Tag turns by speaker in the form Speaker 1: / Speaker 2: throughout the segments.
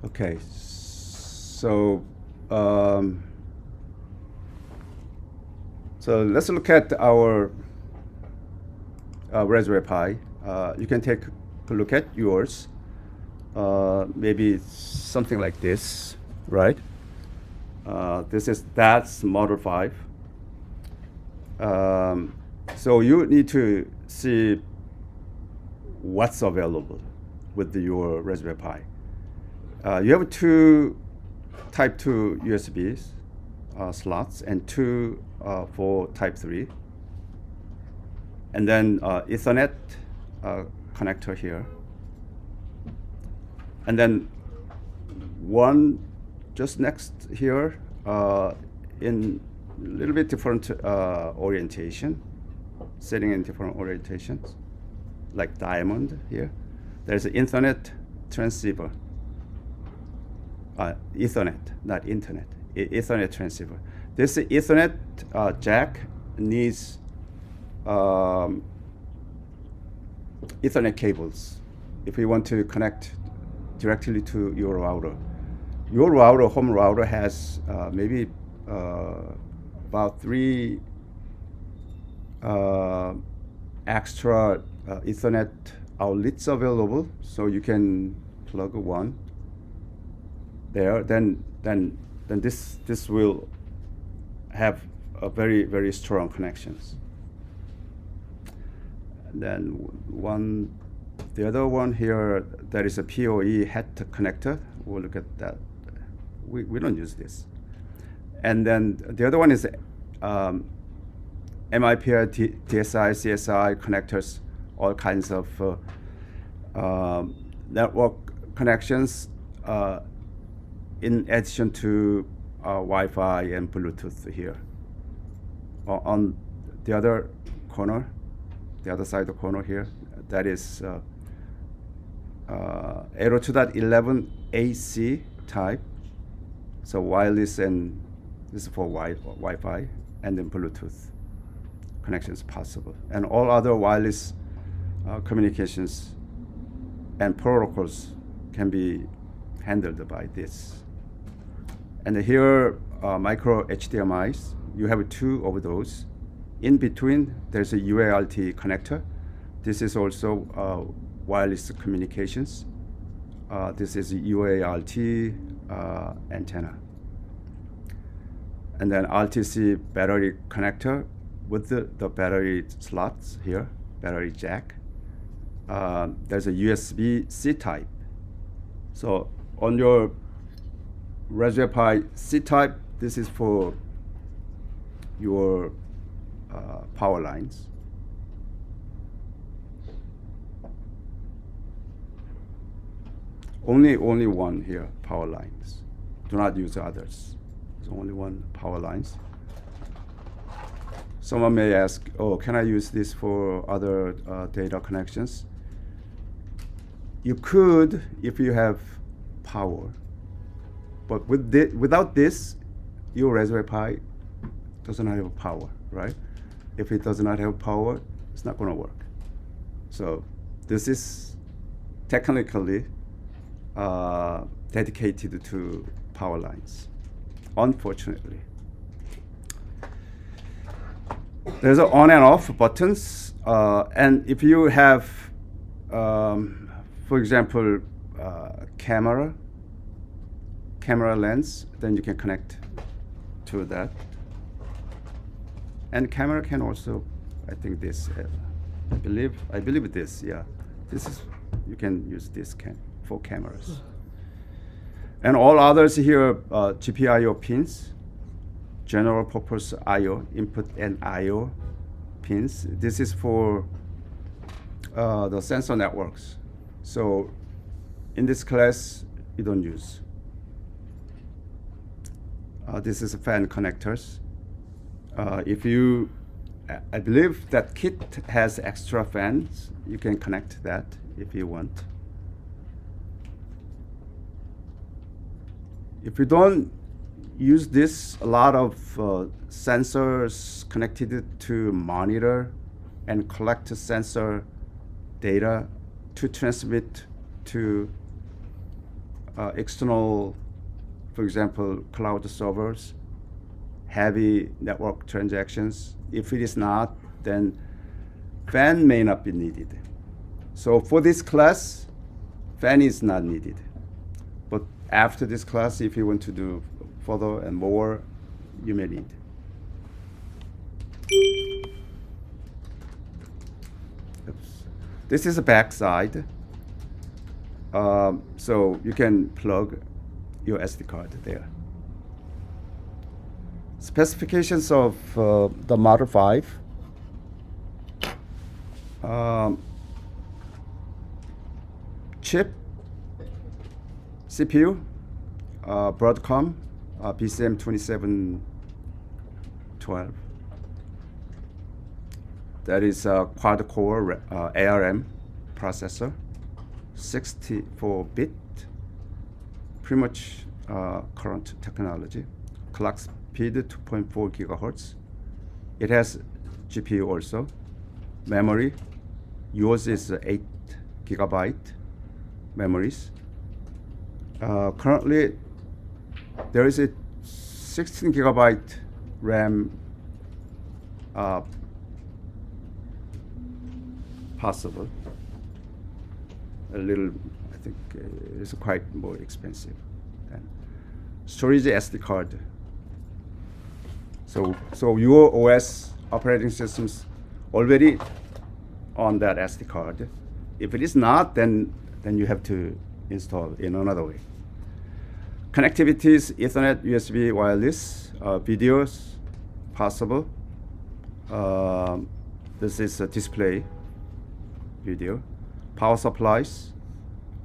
Speaker 1: Okay, um, so let's look at our Raspberry Pi. You can take a look at yours. Maybe something like this, right? That's Model 5. So you need to see what's available with your Raspberry Pi. You have two Type 2 USBs slots and two for Type 3. And then Ethernet connector here. And then one just next here in a little bit different orientation, sitting in different orientations, like diamond here. There's an Ethernet transceiver. Ethernet, not internet. Ethernet transceiver. This Ethernet jack needs Ethernet cables if you want to connect directly to your router. Your router, home router, has maybe about 3 extra Ethernet outlets available, so you can plug one there. Then this will have a very strong connections. And then the other one here, there is a PoE hat connector. We'll look at that. We don't use this. And then the other one is MIPI, DSI, CSI connectors, all kinds of network connections in addition to Wi-Fi and Bluetooth here. On the other corner, the other side of the corner here, that is 802.11 AC type. So wireless, and this is for Wi-Fi, and then Bluetooth connections possible. And all other wireless communications and protocols can be handled by this. And here, micro HDMIs, you have 2 of those. In between, there's a UART connector. This is also wireless communications. This is a UART antenna. And then RTC battery connector with the battery slots here, battery jack. There's a USB-C type. So on your Raspberry Pi C-type, this is for your power lines. Only one here, power lines. Do not use others. There's only one power lines. Someone may ask, oh, can I use this for other data connections? You could if you have power. But without this, your Raspberry Pi does not have power, right? If it does not have power, it's not going to work. So this is technically dedicated to power lines, unfortunately. There's an on and off buttons, and if you have, for example, camera lens, then you can connect to that. And camera can also, I think this, I believe this, yeah. This is, you can use this for cameras. And all others here, GPIO pins, general purpose I/O, input and I/O pins. This is for the sensor networks. So in this class, you don't use. This is fan connectors. I believe that kit has extra fans. You can connect that if you want. If you don't use this, a lot of sensors connected to monitor and collect sensor data to transmit to external, for example, cloud servers, heavy network transactions. If it is not, then fan may not be needed. So for this class, fan is not needed. But after this class, if you want to do further and more, you may need. Oops. This is the back side. So you can plug your SD card there. Specifications of the Model 5. Chip, CPU, Broadcom, BCM2712. That is a quad-core ARM processor, 64-bit, pretty much current technology. Clock speed 2.4 gigahertz. It has GPU also. Memory, yours is 8 gigabyte memories. Currently, there is a 16 gigabyte RAM possible. A little, I think it's quite more expensive. And storage SD card. So your OS operating systems already on that SD card. If it is not, then you have to install in another way. Connectivities, Ethernet, USB, wireless, videos, possible. This is a display video. Power supplies,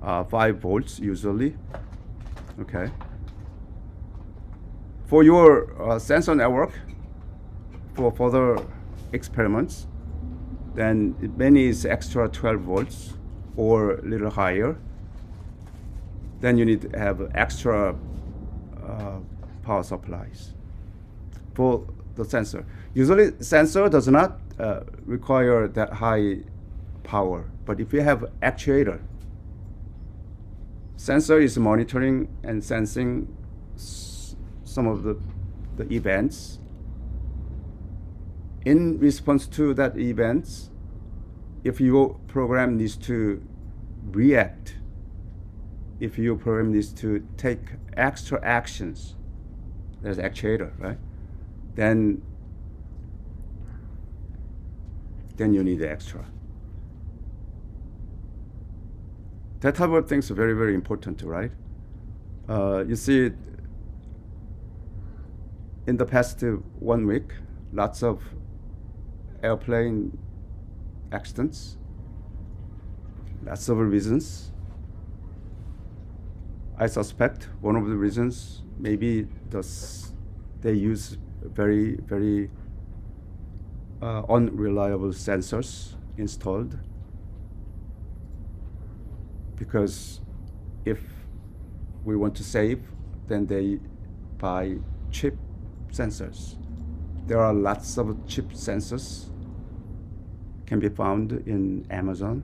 Speaker 1: 5 volts usually. Okay. For your sensor network, for further experiments, then it may need extra 12 volts or a little higher. Then you need to have extra power supplies for the sensor. Usually sensor does not require that high power, but if you have actuator, sensor is monitoring and sensing some of the events. In response to that events, if your program needs to react, if your program needs to take extra actions, there's actuator, right? Then you need the extra. That type of things are very, very important, right? You see, in the past 1 week, lots of airplane accidents, lots of reasons. I suspect one of the reasons maybe they use very, very unreliable sensors installed. Because if we want to save, then they buy cheap sensors. There are lots of cheap sensors can be found in Amazon.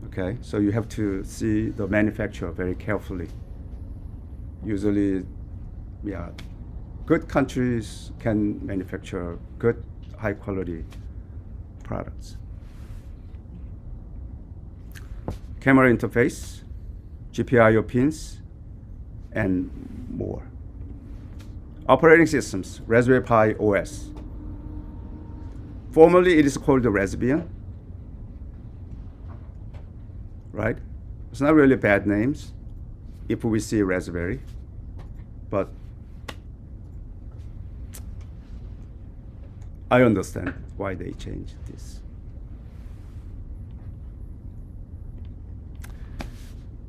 Speaker 1: Okay, so you have to see the manufacturer very carefully. Usually, yeah, good countries can manufacture good, high quality products. Camera interface, GPIO pins, and more. Operating systems, Raspberry Pi OS. Formerly, it is called the Raspbian, right? It's not really bad names if we see Raspberry, but I understand why they changed this.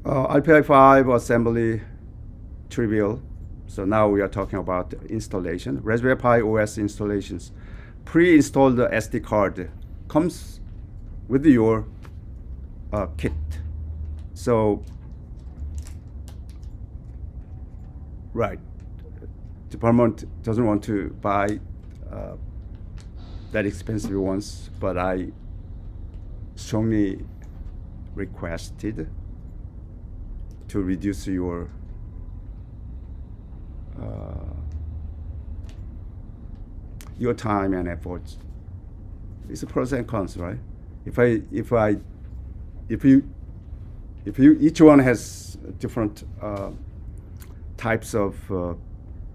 Speaker 1: RPI 5 assembly, trivial. So now we are talking about installation. Raspberry Pi OS installations. Pre-installed SD card comes with your kit. So, right, department doesn't want to buy that expensive ones, but I strongly requested to reduce your time and efforts. It's a pros and cons, right? If you each one has different types of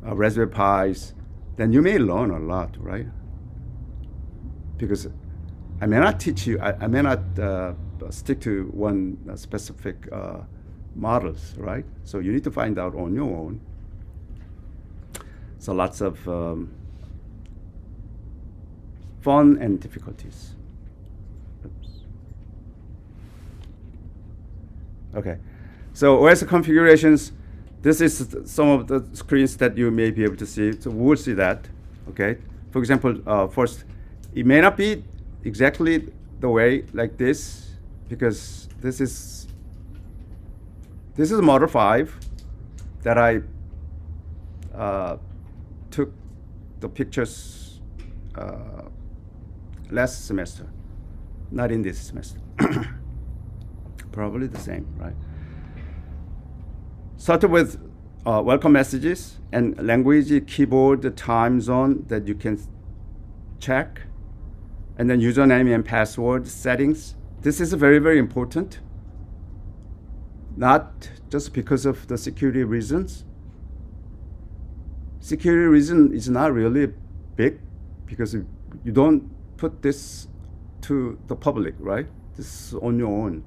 Speaker 1: Raspberry Pis, then you may learn a lot, right? Because I may not teach you, I may not stick to one specific models, right? So you need to find out on your own. So lots of fun and difficulties. Oops. Okay, so OS configurations. This is some of the screens that you may be able to see. So we will see that. Okay, for example, first, it may not be exactly the way like this, because this is Model 5 that I took the pictures last semester, not in this semester. Probably the same, right? Started with welcome messages and language, keyboard, time zone that you can check, and then username and password settings. This is very, very important, not just because of the security reasons. Security reason is not really big, because you don't put this to the public, right? This is on your own.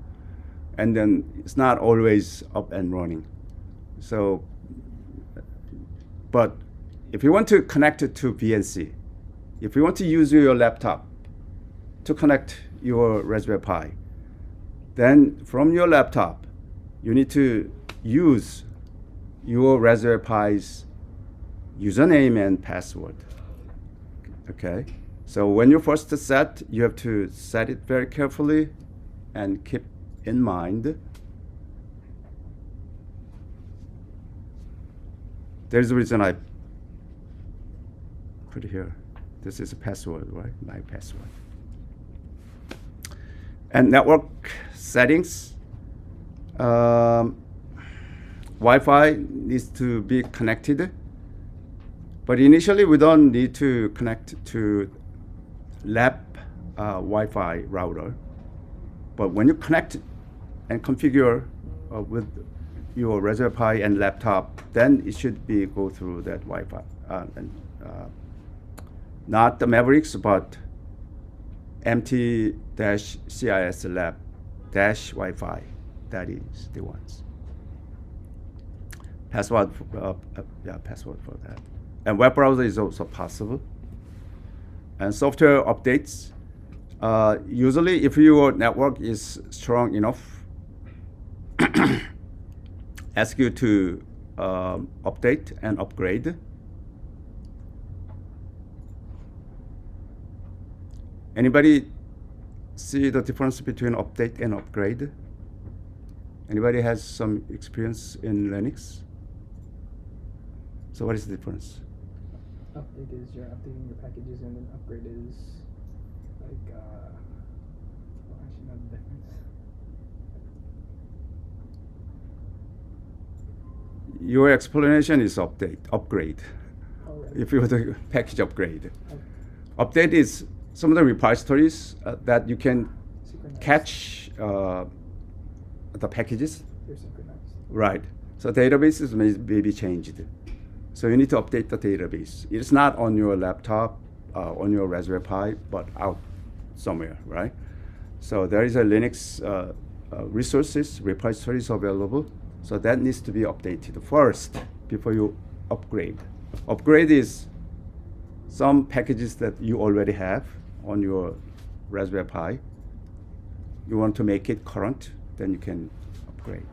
Speaker 1: And then it's not always up and running. So, but if you want to connect it to VNC, if you want to use your laptop to connect your Raspberry Pi, then from your laptop, you need to use your Raspberry Pi's username and password. Okay? So when you first set, you have to set it very carefully and keep in mind. There's a reason I put it here. This is a password, right? My password. And network settings. Wi-Fi needs to be connected, but initially we don't need to connect to lab Wi-Fi router. But when you connect and configure with your Raspberry Pi and laptop, then it should be go through that Wi-Fi. Not the Mavericks, but MT-CIS lab-Wi-Fi. That is the ones. Password, password for that. And web browser is also possible. And software updates. Usually, if your network is strong enough, ask you to update and upgrade. Anybody see the difference between update and upgrade? Anybody has some experience in Linux? So what is the difference?
Speaker 2: Update is you're updating your packages, and then upgrade is like, well, actually not the difference.
Speaker 1: Your explanation is upgrade.
Speaker 2: Oh, right.
Speaker 1: If you want to package upgrade.
Speaker 2: Okay.
Speaker 1: Update is some of the repositories that you can
Speaker 2: Synchronized.
Speaker 1: catch the packages.
Speaker 2: They're synchronized.
Speaker 1: Right. So databases may be changed. So you need to update the database. It's not on your laptop, on your Raspberry Pi, but out somewhere, right? So there is a Linux resources, repositories available. So that needs to be updated first before you upgrade. Upgrade is some packages that you already have on your Raspberry Pi. You want to make it current, then you can upgrade.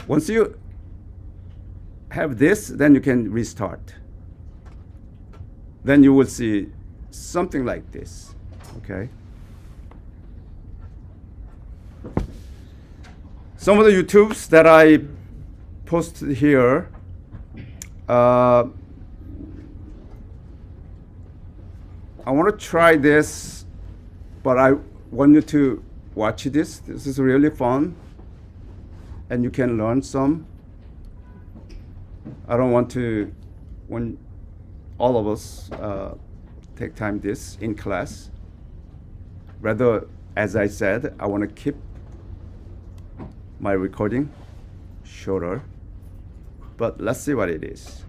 Speaker 1: Once you have this, then you can restart. Then you will see something like this, okay? Some of the YouTubes that I posted here, I want to try this, but I want you to watch this. This is really fun, and you can learn some. I don't want to, when all of us take time this in class. Rather, as I said, I want to keep my recording shorter, but let's see what it is.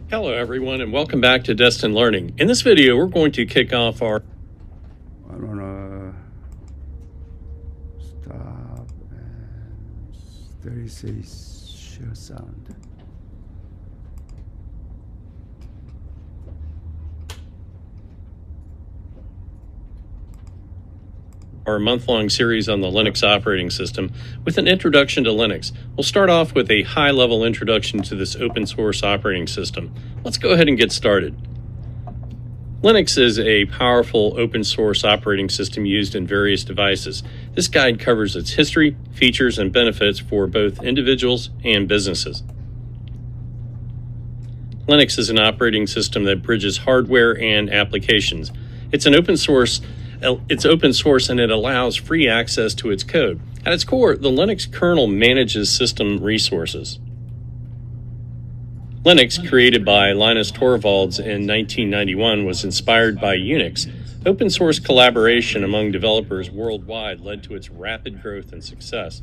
Speaker 3: Hello everyone and welcome back to Destin Learning. In this video we're going to kick off our
Speaker 1: I don't know. Stop and 36 share sound.
Speaker 3: month-long series on the Linux operating system with an introduction to Linux. We'll start off with a high-level introduction to this open source operating system. Let's go ahead and get started. Linux is a powerful open source operating system used in various devices. This guide covers its history, features, and benefits for both individuals and businesses. Linux is an operating system that bridges hardware and applications. It's open source and it allows free access to its code. At its core, the Linux kernel manages system resources. Linux, created by Linus Torvalds in 1991, was inspired by Unix. Open source collaboration among developers worldwide led to its rapid growth and success.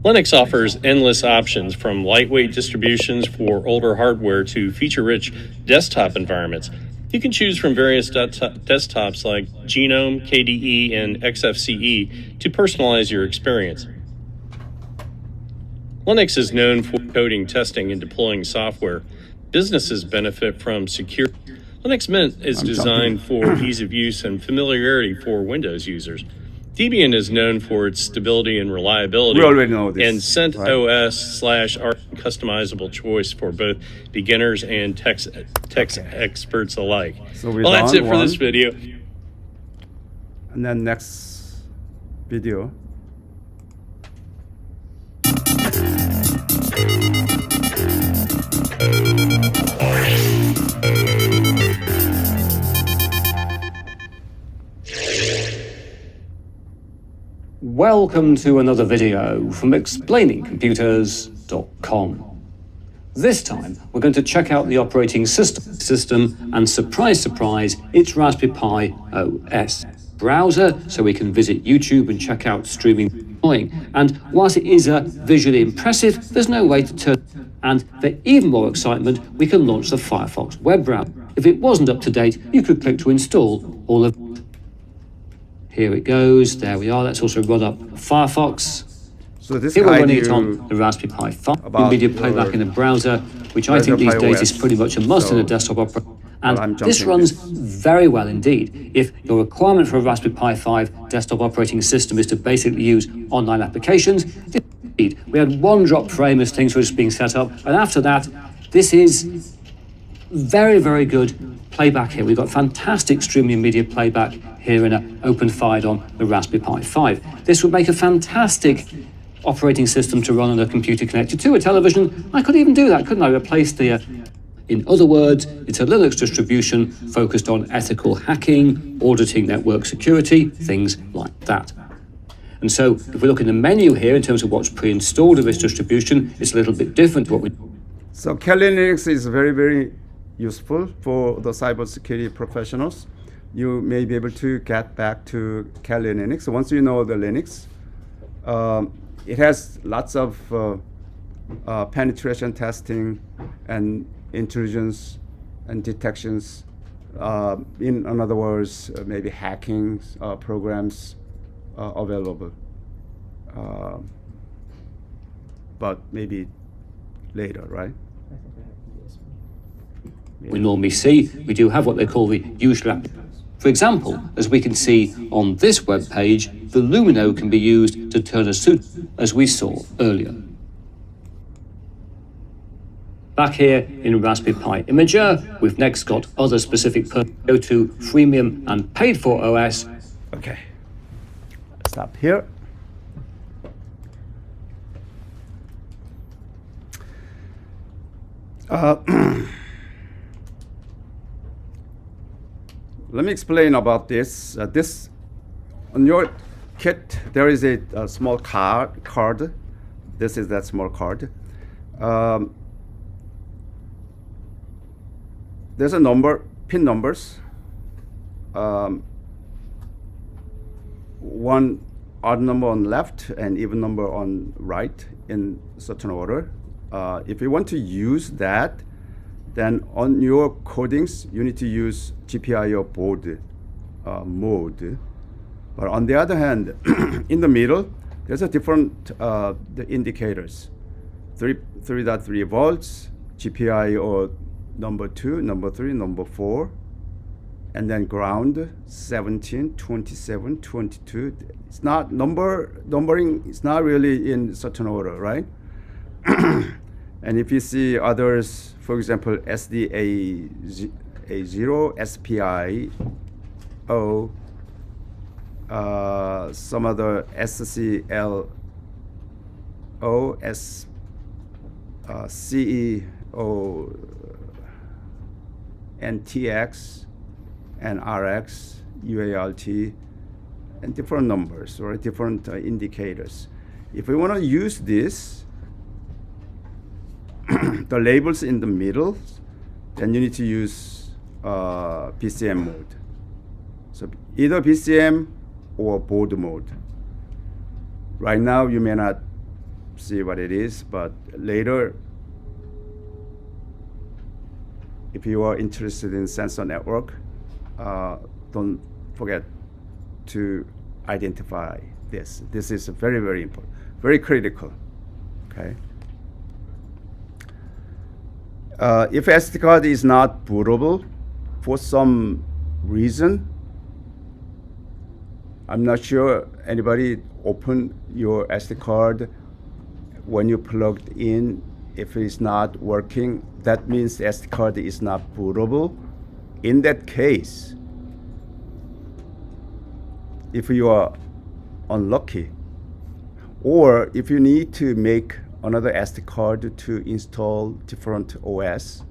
Speaker 3: Linux offers endless options, from lightweight distributions for older hardware to feature-rich desktop environments. You can choose from various desktops like GNOME, KDE, and XFCE to personalize your experience. Linux is known for coding, testing, and deploying software. Businesses benefit from secure. Linux Mint is designed for ease of use and familiarity for Windows users. Debian is known for its stability and reliability.
Speaker 1: We already know this.
Speaker 3: And CentOS
Speaker 1: right?
Speaker 3: /R customizable choice for both beginners and tech experts alike.
Speaker 1: So
Speaker 3: well, that's it for this video.
Speaker 1: And then next video.
Speaker 4: Welcome to another video from explainingcomputers.com. This time, we're going to check out the operating system and, surprise, surprise, it's Raspberry Pi OS browser, so we can visit YouTube and check out streaming. And whilst it is visually impressive, there's no way to turn. And for even more excitement, we can launch the Firefox web browser. If it wasn't up to date, you could click to install all of. Here it goes. There we are. Let's also run up Firefox.
Speaker 1: So this
Speaker 4: Here we're running it
Speaker 1: you
Speaker 4: on the Raspberry Pi 5
Speaker 1: about
Speaker 4: media playback in a browser, which I think these days is pretty much a must in a desktop operating. And this runs very well indeed. If your requirement for a Raspberry Pi 5 desktop operating system is to basically use online applications, indeed, we had one drop frame as things were just being set up, and after that, this is very, very good playback here. We've got fantastic streaming media playback here in an OpenFIDE on the Raspberry Pi 5. This would make a fantastic operating system to run on a computer connected to a television. I could even do that, couldn't I? Replace the... In other words, it's a Linux distribution focused on ethical hacking, auditing network security, things like that. And so if we look in the menu here in terms of what's pre-installed of this distribution, it's a little bit different to what we...
Speaker 1: So Kali Linux is very, very useful for the cybersecurity professionals. You may be able to get back to Kali Linux. So once you know the Linux, it has lots of penetration testing and intrusions and detections. In other words, maybe hacking programs available. But maybe later, right?
Speaker 4: We normally see, we do have what they call the usual app. For example, as we can see on this web page, the Lumino can be used to turn a suit, as we saw earlier. Back here in Raspberry Pi Imager, we've next got other specific go to freemium and paid for OS.
Speaker 1: Okay, stop here. Let me explain about this. This on your kit there is a small card. This is that small card. There's a number, pin numbers. One odd number on left and even number on right in certain order. If you want to use that, then on your codings, you need to use GPIO board mode. But on the other hand, in the middle, there's a different the indicators. 3.3 volts, GPIO number 2, number 3, number 4, and then ground 17, 27, 22. It's not numbering. It's not really in certain order, right? And if you see others, for example, SDA0, SPI, some other SCLO, CEO, NTX, and RX, UART, and different numbers or different indicators. If we want to use this, the labels in the middle, then you need to use BCM mode. So either BCM or board mode. Right now you may not see what it is, but later, if you are interested in sensor network, don't forget to identify this. This is very, very important, very critical. Okay. If SD card is not bootable for some reason, I'm not sure anybody opened your SD card when you plugged in. If it's not working, that means the SD card is not bootable. In that case, if you are unlucky, or if you need to make another SD card to install different OS,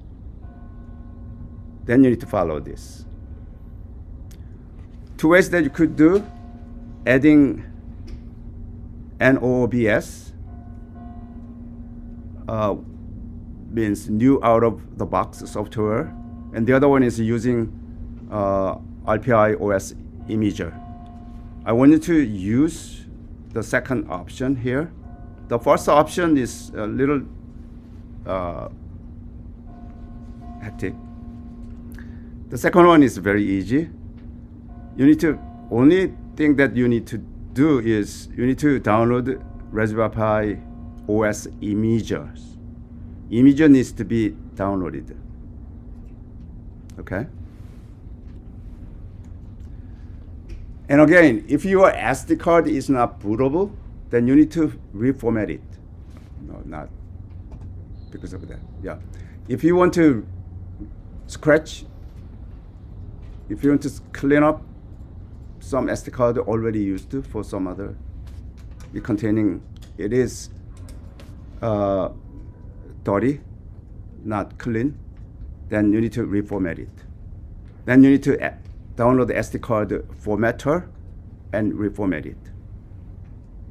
Speaker 1: then you need to follow this. Two ways that you could do: adding NOOBS, means new out-of-the-box software, and the other one is using RPI OS Imager. I wanted to use the second option here. The first option is a little hectic. The second one is very easy. You need to, only thing that you need to do is you need to download Raspberry Pi OS Imager. Imager needs to be downloaded. Okay? And again, if your SD card is not bootable, then you need to reformat it. No, not because of that. Yeah. If you want to scratch, if you want to clean up some SD card already used for some other containing, it is dirty, not clean, then you need to reformat it. Then you need to download the SD card formatter and reformat it.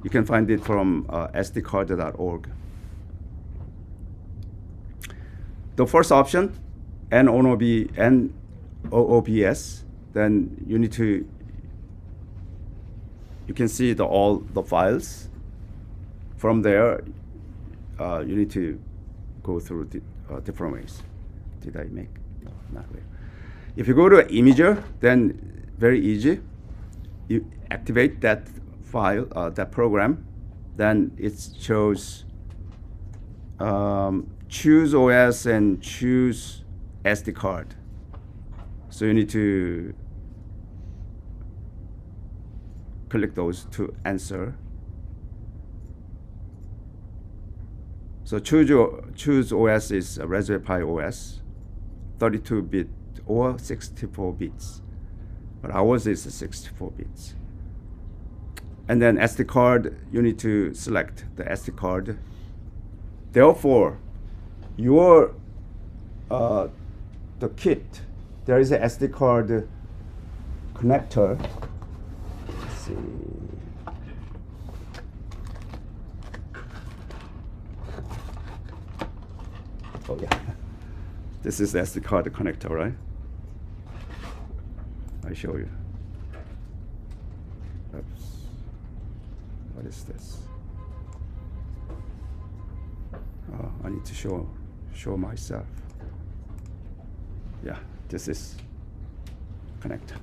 Speaker 1: You can find it from sdcard.org. The first option, NOOBS, then you need to, you can see all the files. From there, you need to go through the different ways. Did I make? No, not really. If you go to Imager, then very easy. You activate that file, that program, then it shows choose OS and choose SD card. So you need to click those to answer. So choose OS is Raspberry Pi OS, 32-bit or 64 bits. But ours is 64 bits. And then SD card, you need to select the SD card. Therefore, your the kit, there is a SD card connector. Let's see. Oh yeah, this is the SD card connector, right? I show you. Oops. What is this? I need to show myself. Yeah, this is connector.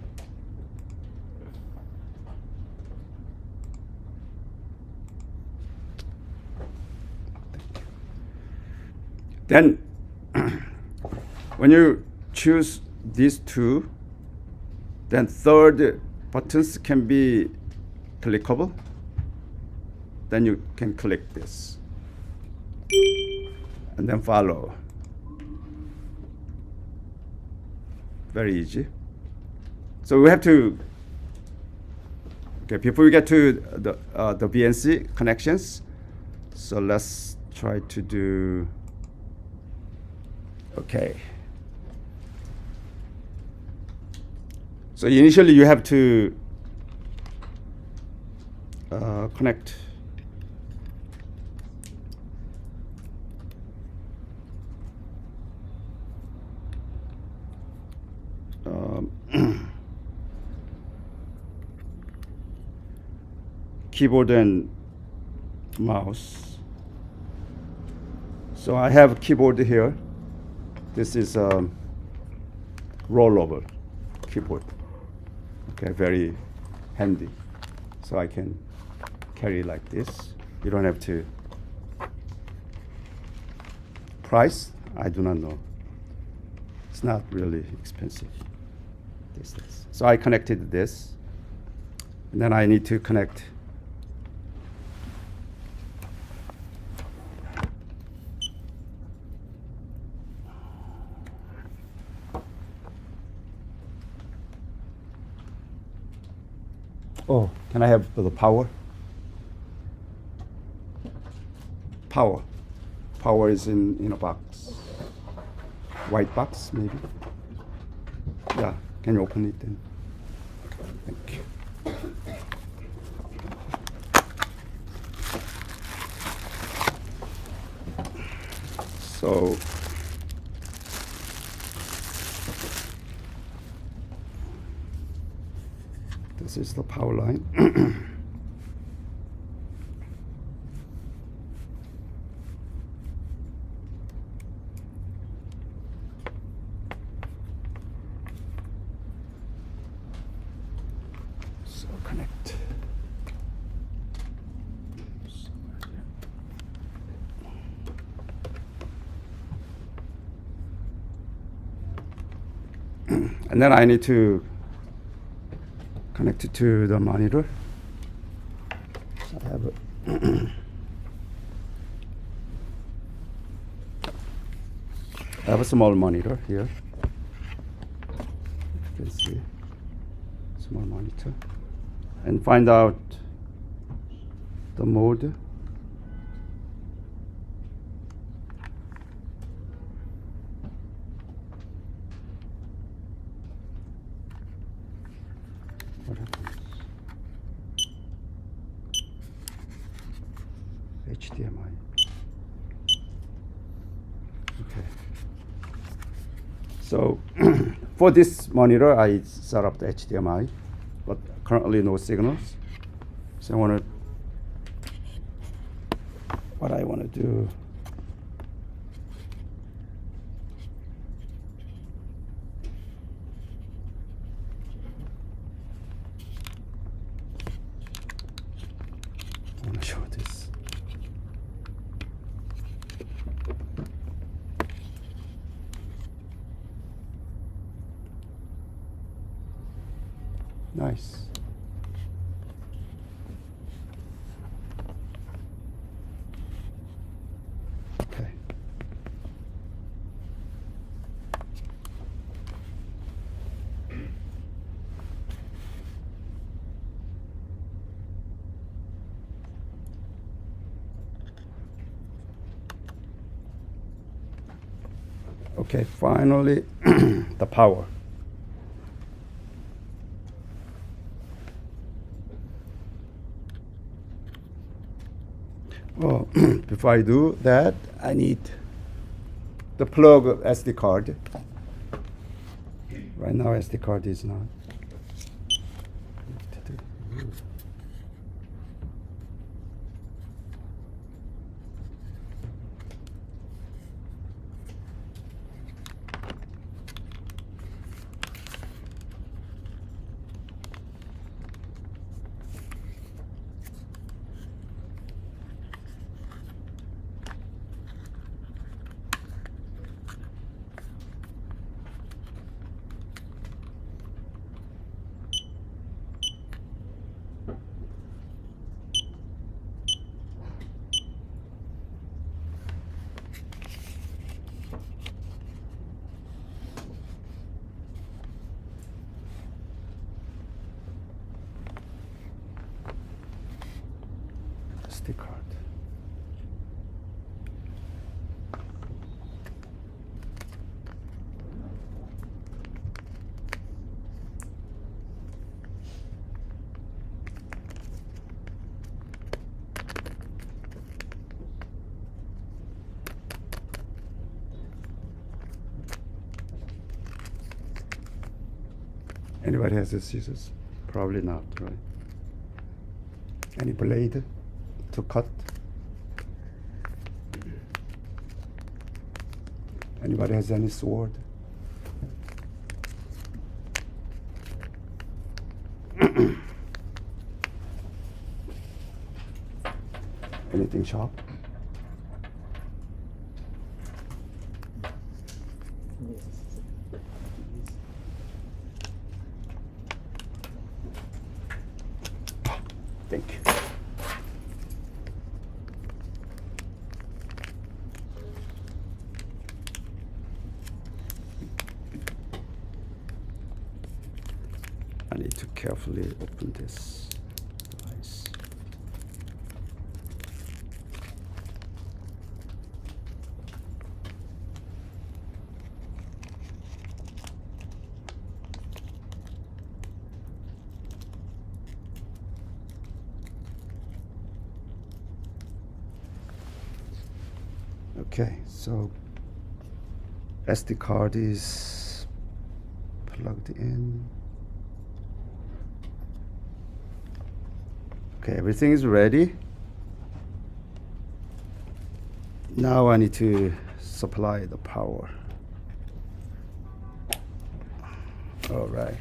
Speaker 1: Then, when you choose these two, then third buttons can be clickable. Then you can click this and then follow. Very easy. So we have to, okay, before we get to the BNC connections, so let's try to do, okay. So initially you have to connect keyboard and mouse. So I have keyboard here. This is rollover keyboard. Okay, very handy. So I can carry like this. You don't have to. Price, I do not know. It's not really expensive. This. So I connected this. And then I need to connect oh, can I have the power? Power. Power is in a box. White box, maybe. Yeah, can you open it then? Thank you. So this is the power line. So connect. And then I need to connect it to the monitor. So I have I have a small monitor here. You can see small monitor, and find out the mode. What happens? HDMI. Okay. So for this monitor, I set up the HDMI, but currently no signals. So what I want to do. I want to show this. Nice. Okay. Okay, finally, the power. Well, before I do that, I need the plug SD card. Right now, SD card is not. SD card. Anybody has the scissors? Probably not, right? Any blade to cut? Anybody has any sword? Anything sharp? Thank you. I need to carefully open this device. Okay, so SD card is plugged in. Okay, everything is ready. Now I need to supply the power. All right.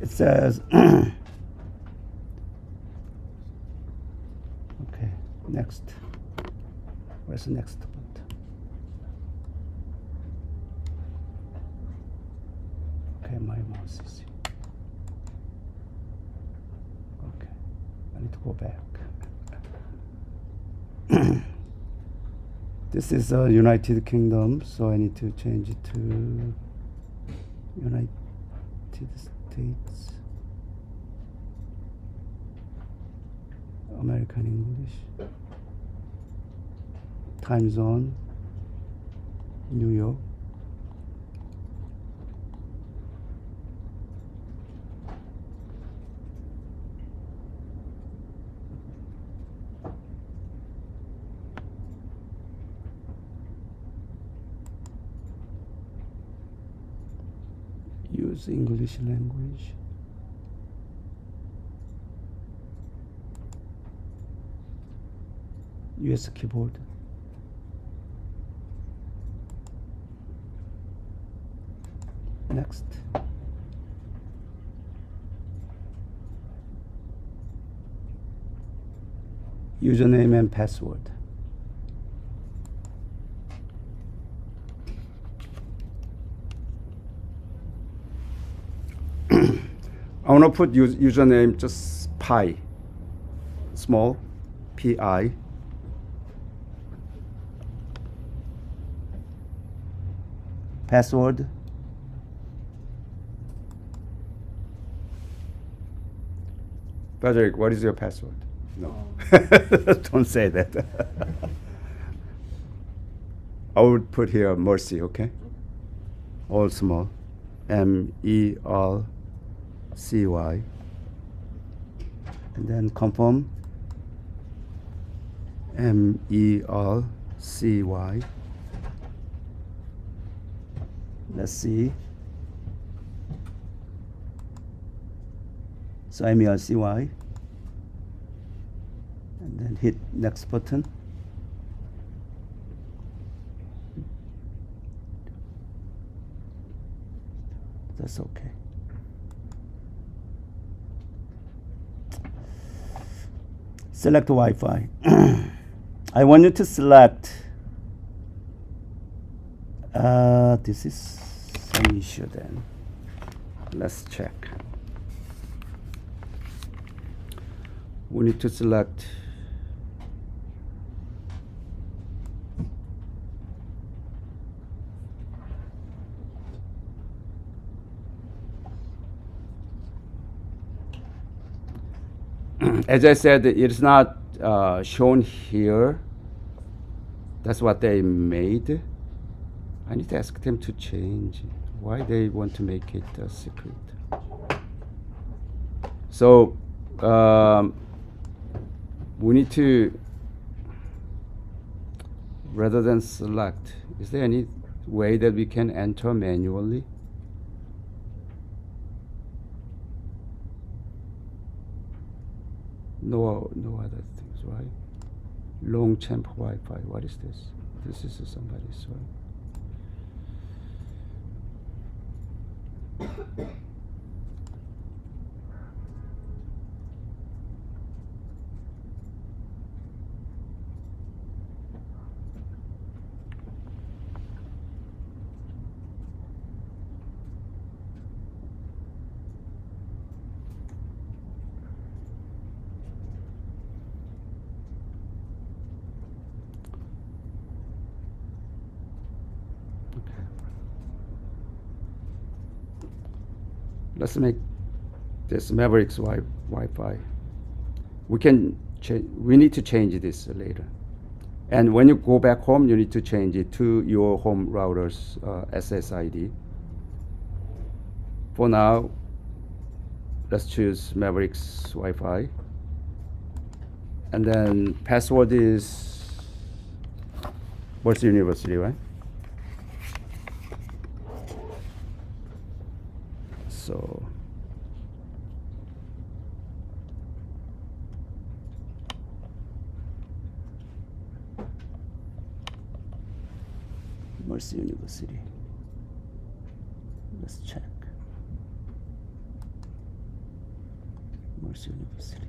Speaker 1: It says, okay, next. Where's the next button? Okay, my mouse is here. Okay, I need to go back. This is United Kingdom, so I need to change it to United States. American English. Time zone, New York. use English language. US keyboard. Next. Username and password. I want to put username just pi, small, P-I. Password. Patrick, what is your password? No, don't say that. I would put here Mercy, okay? All small, M-E-R-C-Y, and then confirm, M-E-R-C-Y. Let's see. So M-E-R-C-Y. And then hit next button. That's okay. Select Wi-Fi. I want you to select. This is some issue then. Let's check. We need to select as I said, it is not shown here. That's what they made. I need to ask them to change why they want to make it a secret. So we need to, rather than select, is there any way that we can enter manually? No other things, right? Longchamp Wi-Fi. What is this? This is somebody's, right? Let's make this Mavericks Wi-Fi. We need to change this later. And when you go back home, you need to change it to your home router's SSID. For now, let's choose Mavericks Wi-Fi. And then password is Mercy University, right? So Mercy University. Let's check. Mercy University.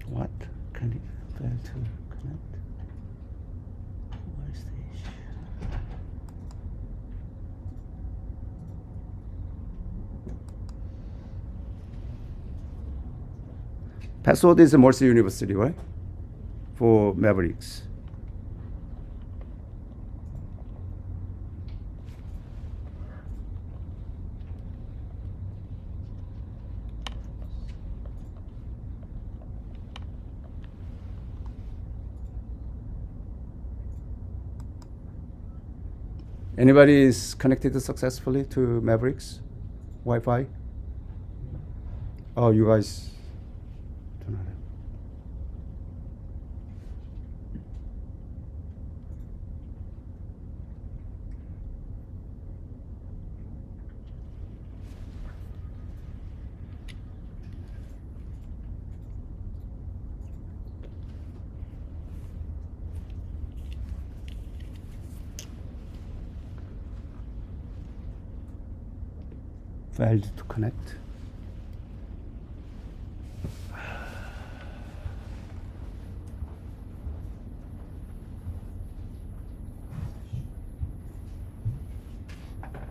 Speaker 1: What? Can it fail to connect? What is the issue? Password is Mercy University, right? For Mavericks. Anybody is connected successfully to Mavericks Wi-Fi? Oh, you guys do not have. Failed to connect.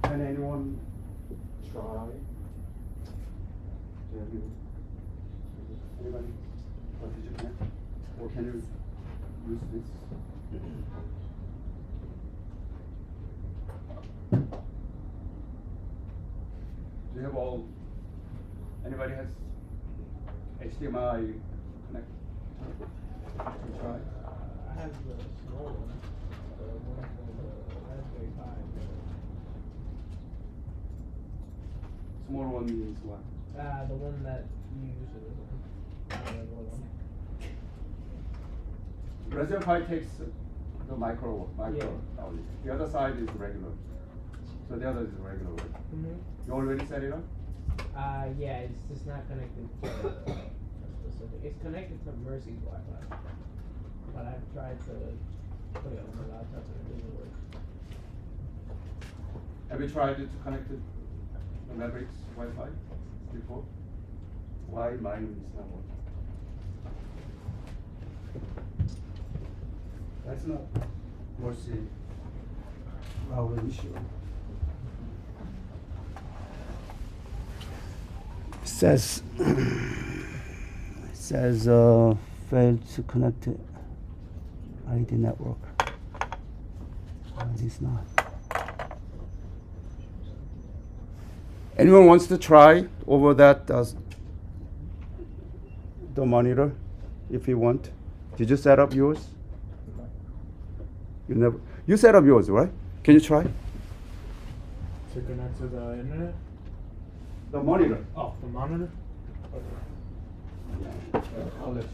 Speaker 1: Can anyone try? Anybody? Or did you connect? Or can you use this? Do you have all? Anybody has HDMI connect? Try.
Speaker 2: I have the small one, the one for the Raspberry Pi.
Speaker 1: Small one means what?
Speaker 2: The one that you usually
Speaker 1: Raspberry Pi takes the micro
Speaker 2: Yeah.
Speaker 1: only. The other side is regular. So the other is regular one. You already set it up?
Speaker 2: Yeah, it's just not connected to a specific. It's connected to Mercy's Wi-Fi, but I've tried to put it on the laptop and it doesn't work.
Speaker 1: Have you tried to connect it to Mavericks Wi-Fi before? Why mine is not working? That's not Mercy router issue. It says failed to connect to ID network. It is not. Anyone wants to try over that the monitor, if you want? Did you set up yours? You set up yours, right? Can you try?
Speaker 2: To connect to the internet?
Speaker 1: The monitor.
Speaker 2: Oh, the monitor?
Speaker 1: I'll let you.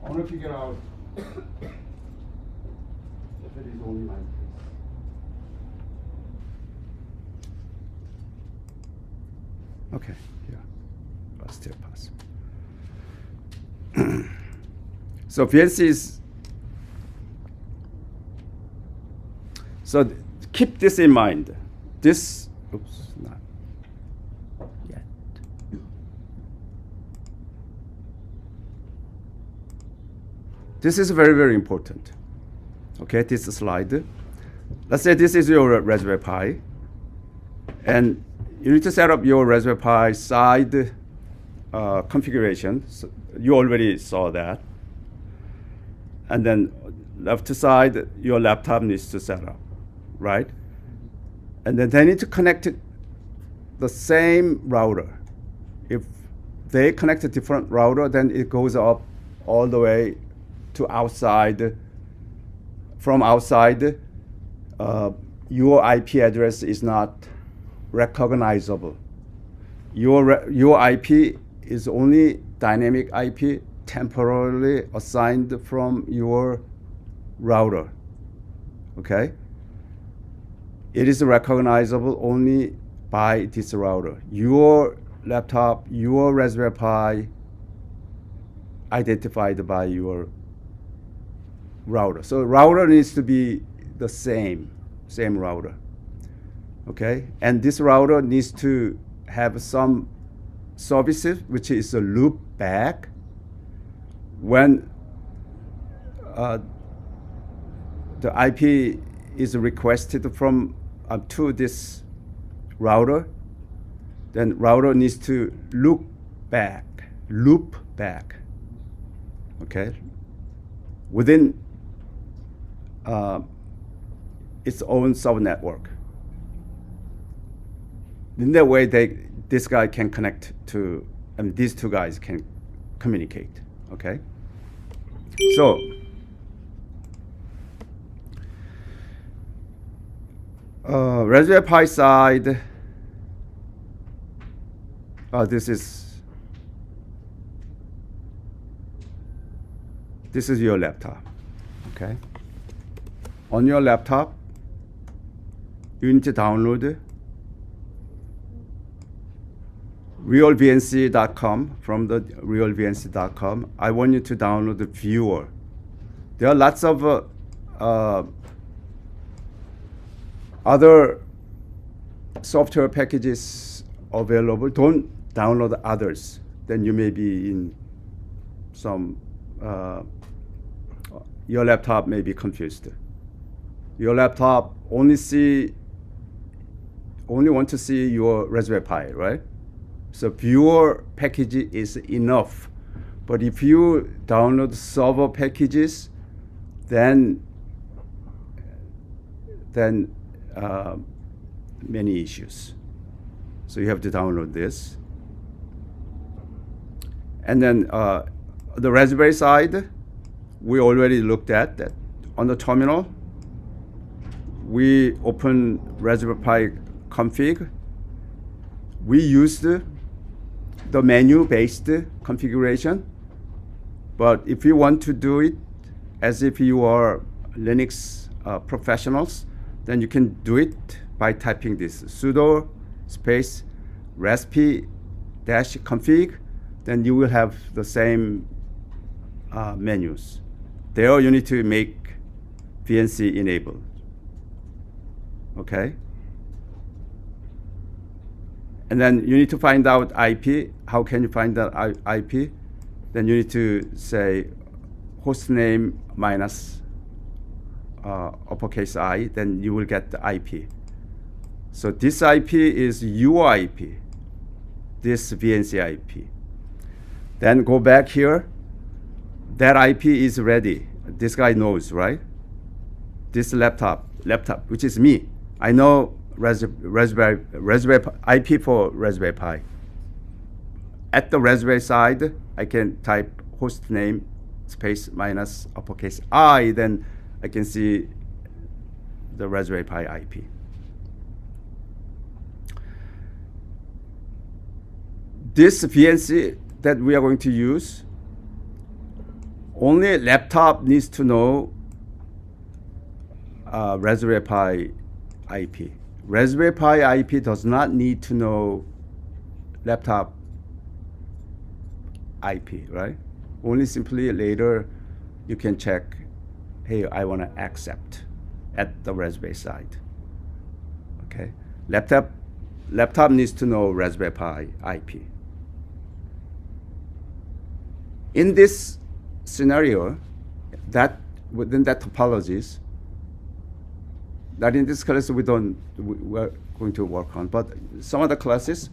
Speaker 1: I want to figure out if it is only my case. Okay, yeah, but still pass. So VLC is. So keep this in mind. This, oops, not yet. This is very, very important. Okay, this slide. Let's say this is your Raspberry Pi. And you need to set up your Raspberry Pi side configuration. So you already saw that. And then left side, your laptop needs to set up, right? And then they need to connect it the same router. If they connect a different router, then it goes up all the way to outside. From outside, your IP address is not recognizable. Your IP is only dynamic IP temporarily assigned from your router, okay? It is recognizable only by this router. Your laptop, your Raspberry Pi, identified by your router. So router needs to be the same router, okay? And this router needs to have some services, which is a loop back. When the IP is requested from to this router, then router needs to loop back, okay, within its own subnetwork. In that way, this guy can connect to, these two guys can communicate, okay? So, Raspberry Pi side, this is your laptop, okay? On your laptop, you need to download realvnc.com. From the realvnc.com, I want you to download the viewer. There are lots of other software packages available. Don't download others. Then you may be in some, your laptop may be confused. Your laptop only want to see your Raspberry Pi, right? So viewer package is enough. But if you download server packages, then many issues. So you have to download this. And then the Raspberry side, we already looked at that. On the terminal, we open Raspberry Pi config. We used the menu-based configuration. But if you want to do it as if you are Linux professionals, then you can do it by typing this sudo space raspi-config. Then you will have the same menus. There you need to make VNC enabled. Okay? And then you need to find out IP. How can you find that IP? Then you need to say hostname minus uppercase I, then you will get the IP. So this IP is your IP, this VNC IP. Then go back here. That IP is ready. This guy knows, right? This laptop, which is me. I know Raspberry IP for Raspberry Pi. At the Raspberry side, I can type hostname space minus uppercase I, then I can see the Raspberry Pi IP. This VNC that we are going to use, only laptop needs to know Raspberry Pi IP. Raspberry Pi IP does not need to know laptop IP, right? Only simply later you can check, hey, I want to accept at the Raspberry side. Okay, laptop needs to know Raspberry Pi IP. In this scenario, that within that topologies, that in this class we're going to work on, but some of the classes,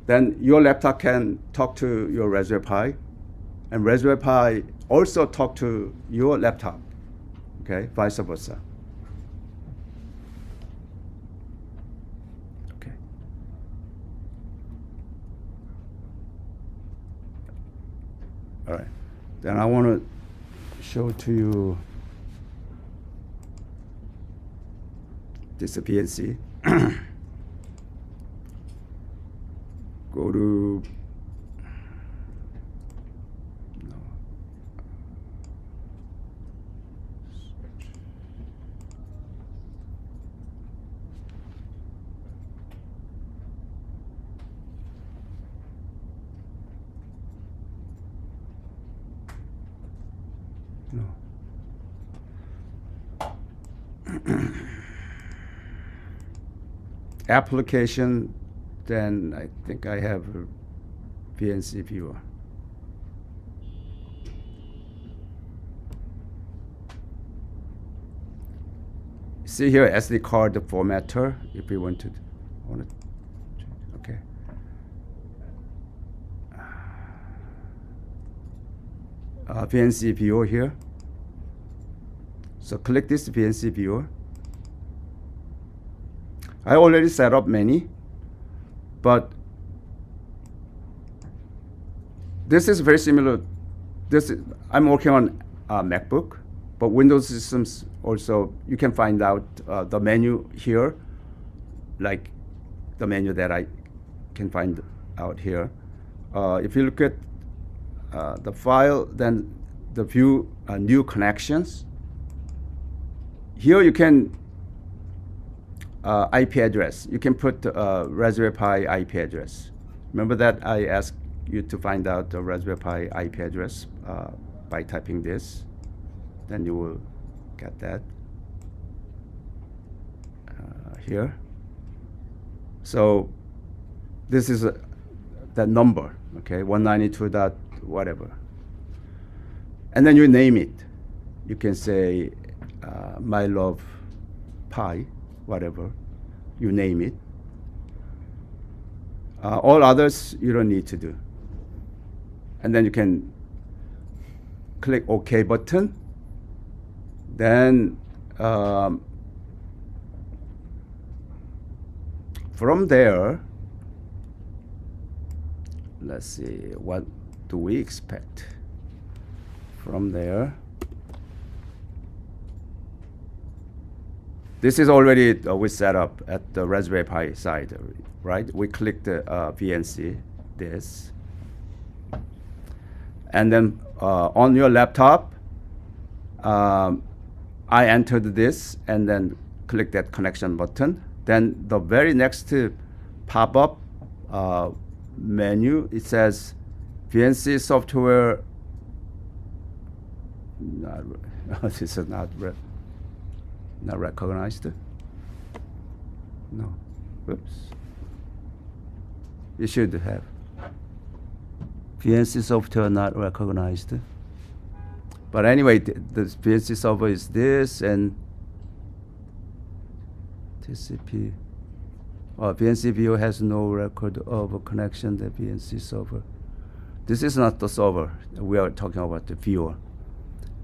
Speaker 1: then your laptop can talk to your Raspberry Pi, and Raspberry Pi also talk to your laptop, okay, vice versa. Okay. All right, then I want to show to you this VNC. Go to application, then I think I have a VNC viewer. See here SD card formatter if you want to. Okay. VNC viewer here. So click this VNC viewer. I already set up many, but this is very similar. I'm working on MacBook, but Windows systems also, you can find out the menu here, like the menu that I can find out here. If you look at the file, then the view new connections. Here you can IP address. You can put Raspberry Pi IP address. Remember that I asked you to find out the Raspberry Pi IP address by typing this. Then you will get that here. So this is the number, okay, 192 dot whatever. And then you name it. You can say my love Pi, whatever. You name it. All others you don't need to do. And then you can click OK button. Then from there, let's see, what do we expect from there? This is already we set up at the Raspberry Pi side, right? We click the VNC, this. And then on your laptop, I entered this and then click that connection button. Then the very next pop-up menu, it says VNC software. This is not recognized. No. Oops. You should have. VNC software not recognized. But anyway, the VNC server is this, and TCP. VNC viewer has no record of a connection to VNC server. This is not the server. We are talking about the viewer.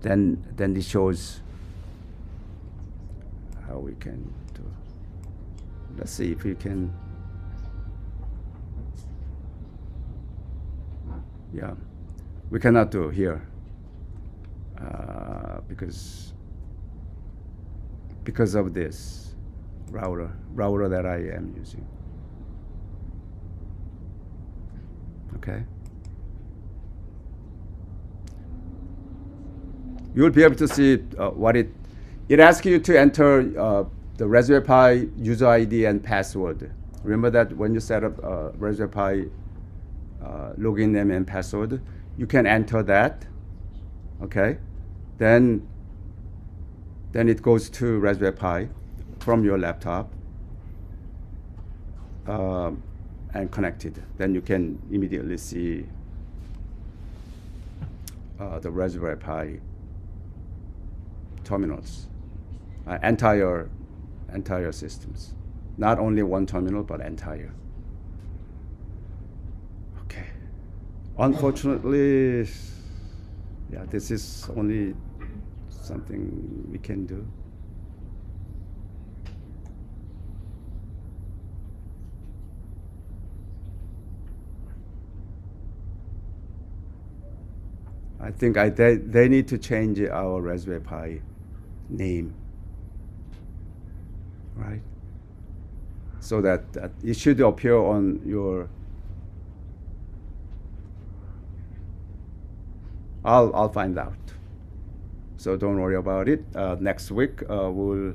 Speaker 1: Then it shows how we can do. Let's see if we can. Yeah, we cannot do here because of this router that I am using. Okay. You will be able to see what it asks you to enter the Raspberry Pi user ID and password. Remember that when you set up Raspberry Pi login name and password, you can enter that. Okay, then it goes to Raspberry Pi from your laptop and connected. Then you can immediately see the Raspberry Pi terminals, entire systems, not only one terminal but entire. Okay, unfortunately, yeah, this is only something we can do. I think they need to change our Raspberry Pi name, right? So that it should appear on your. I'll find out. So don't worry about it. Next week we'll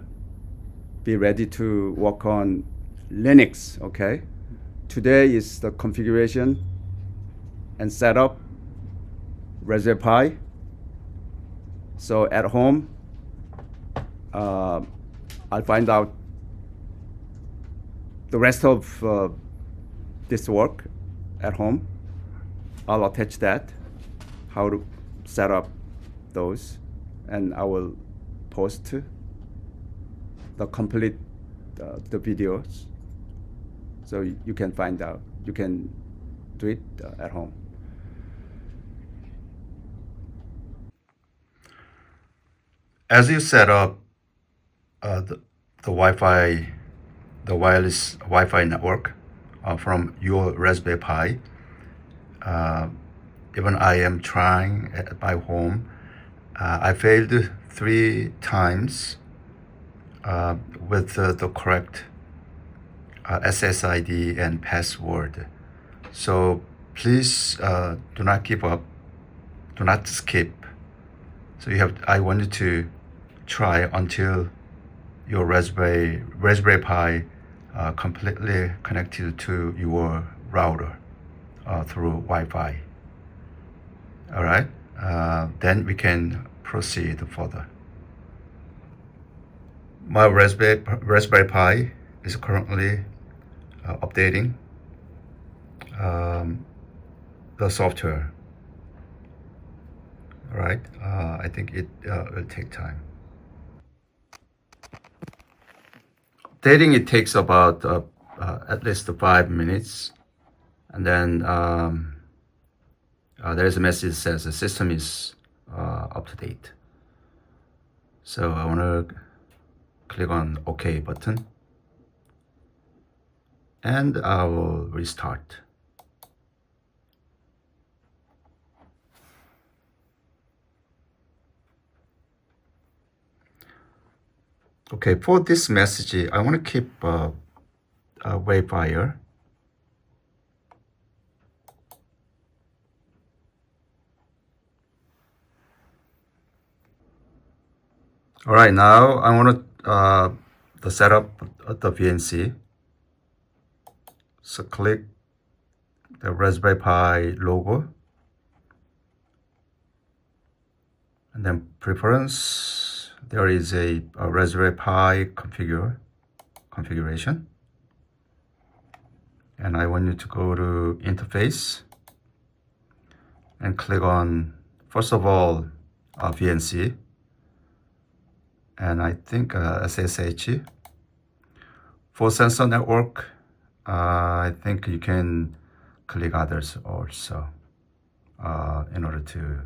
Speaker 1: be ready to work on Linux. Okay. Today is the configuration and setup Raspberry Pi. So at home, I'll find out the rest of this work at home. I'll attach that, how to set up those, and I will post the complete the videos, so you can find out. You can do it at home. As you set up the Wi-Fi, the wireless Wi-Fi network from your Raspberry Pi, even I am trying at my home, I failed 3 times with the correct SSID and password. So please do not give up, do not skip. So I want you to try until your Raspberry Pi completely connected to your router through Wi-Fi. All right, then we can proceed further. My Raspberry Pi is currently updating the software. All right, I think it will take time. Updating, it takes about at least 5 minutes, and then there's a message that says the system is up to date. So I want to click on OK button, and I will restart. Okay, for this message, I want to keep a Wayfire. All right, now I want to set up the VNC. So click the Raspberry Pi logo, and then preference. There is a Raspberry Pi configuration, and I want you to go to interface and click on, first of all, VNC, and I think SSH. For sensor network, I think you can click others also in order to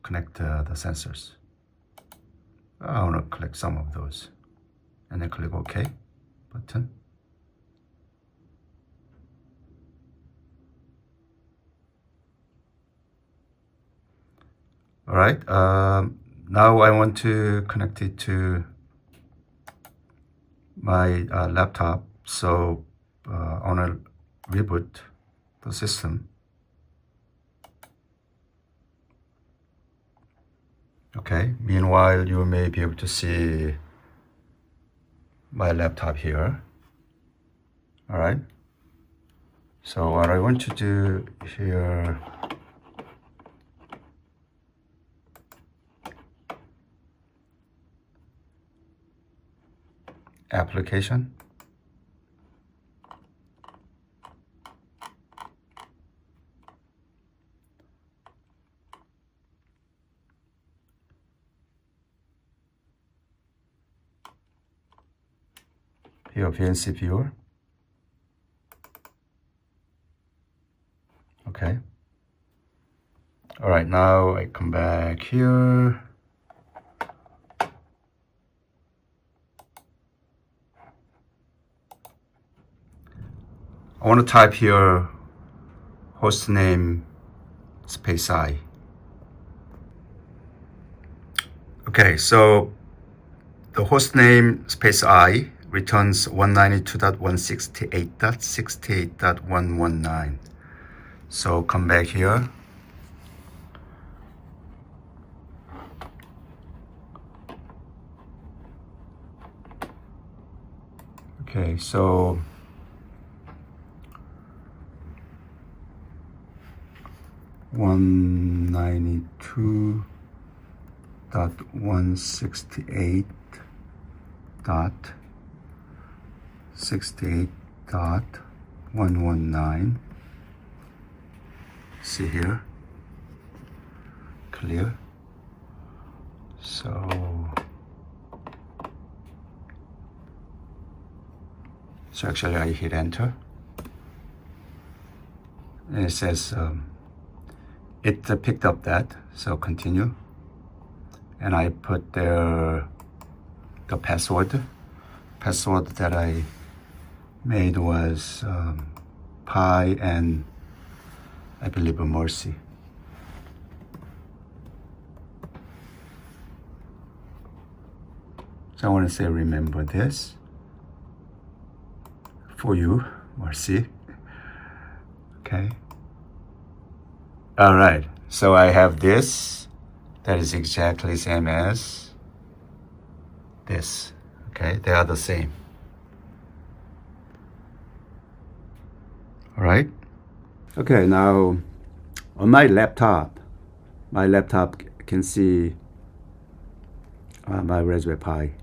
Speaker 1: connect the sensors. I want to click some of those, and then click OK button. All right, now I want to connect it to my laptop, so I want to reboot the system. Okay, meanwhile, you may be able to see my laptop here. All right, so what I want to do here, application, here VNC viewer. Okay. All right, now I come back here. I want to type here hostname space I. Okay, so the hostname space I returns 192.168.68.119. So come back here. Okay, so one 92.168.68.119. See here, clear. So actually I hit enter, and it says it picked up that, so continue. And I put there the password that I made was Pi and I believe Mercy. So I want to say remember this for you, Marcy. Okay. All right. So I have this. That is exactly same as this. Okay. They are the same. All right. Okay. Now on my laptop can see my Raspberry Pi.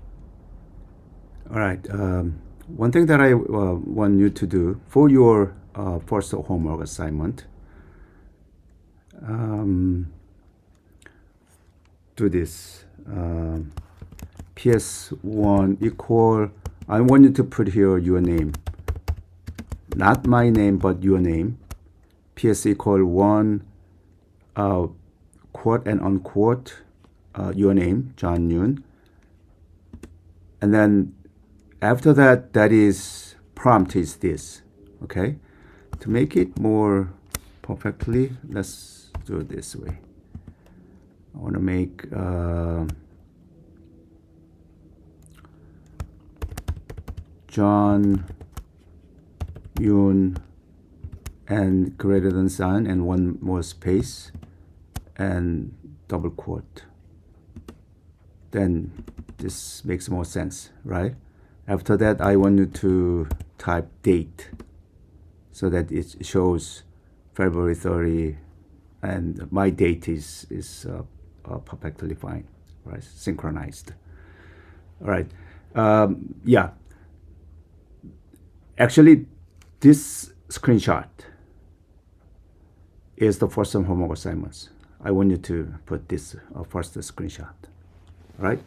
Speaker 1: All right. One thing that I want you to do for your first homework assignment, do this. PS1 equal, I want you to put here your name. Not my name, but your name. PS equal 1, quote and unquote, your name, John Yoon. And then after that, that is prompt is this, okay? To make it more perfectly, let's do it this way. I want to make John Yoon and greater than sign and one more space and double quote. Then this makes more sense, right? After that, I want you to type date so that it shows February 30, and my date is perfectly fine, right? Synchronized. All right. Yeah. Actually, this screenshot is the first homework assignments. I want you to put this first screenshot. All right.